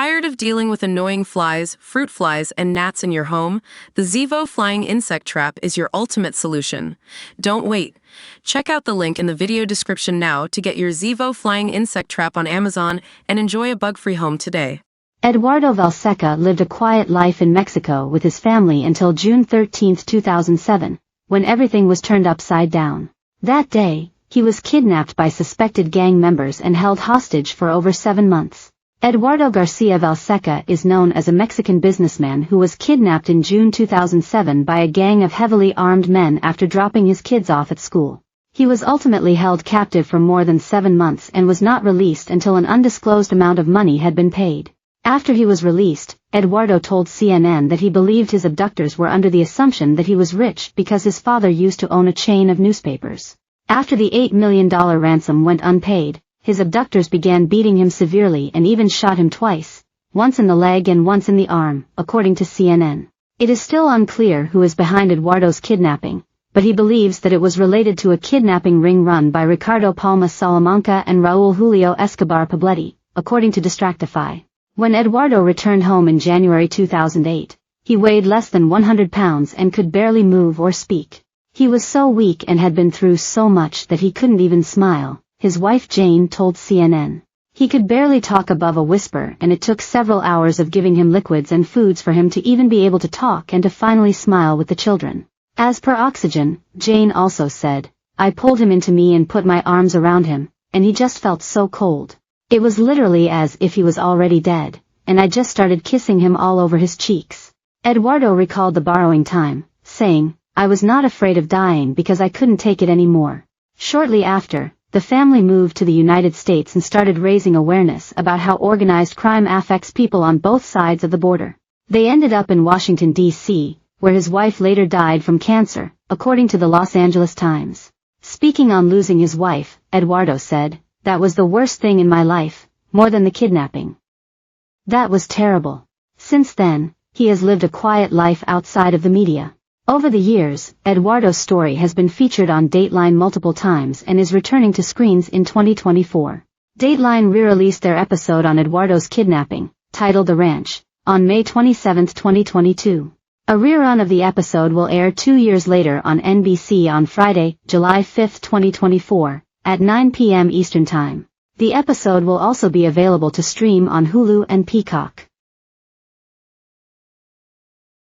Tired of dealing with annoying flies, fruit flies, and gnats in your home? The Zevo Flying Insect Trap is your ultimate solution. Don't wait. Check out the link in the video description now to get your Zevo Flying Insect Trap on Amazon and enjoy a bug-free home today. Eduardo Valseca lived a quiet life in Mexico with his family until June 13, 2007, when everything was turned upside down. That day, he was kidnapped by suspected gang members and held hostage for over 7 months. Eduardo Garcia Valseca is known as a Mexican businessman who was kidnapped in June 2007 by a gang of heavily armed men after dropping his kids off at school. He was ultimately held captive for more than 7 months and was not released until an undisclosed amount of money had been paid. After he was released, Eduardo told CNN that he believed his abductors were under the assumption that he was rich because his father used to own a chain of newspapers. After the $8 million ransom went unpaid, his abductors began beating him severely and even shot him twice, once in the leg and once in the arm, according to CNN. It is still unclear who is behind Eduardo's kidnapping, but he believes that it was related to a kidnapping ring run by Ricardo Palma Salamanca and Raul Julio Escobar Poblete, according to Distractify. When Eduardo returned home in January 2008, he weighed less than 100 pounds and could barely move or speak. He was so weak and had been through so much that he couldn't even smile, his wife Jane told CNN. He could barely talk above a whisper, and it took several hours of giving him liquids and foods for him to even be able to talk and to finally smile with the children. As per Oxygen, Jane also said, "I pulled him into me and put my arms around him, and he just felt so cold. It was literally as if he was already dead, and I just started kissing him all over his cheeks." Eduardo recalled the borrowing time, saying, "I was not afraid of dying because I couldn't take it anymore." Shortly after, the family moved to the United States and started raising awareness about how organized crime affects people on both sides of the border. They ended up in Washington, D.C., where his wife later died from cancer, according to the Los Angeles Times. Speaking on losing his wife, Eduardo said, "That was the worst thing in my life, more than the kidnapping. That was terrible." Since then, he has lived a quiet life outside of the media. Over the years, Eduardo's story has been featured on Dateline multiple times and is returning to screens in 2024. Dateline re-released their episode on Eduardo's kidnapping, titled The Ranch, on May 27, 2022. A rerun of the episode will air 2 years later on NBC on Friday, July 5, 2024, at 9 p.m. Eastern Time. The episode will also be available to stream on Hulu and Peacock.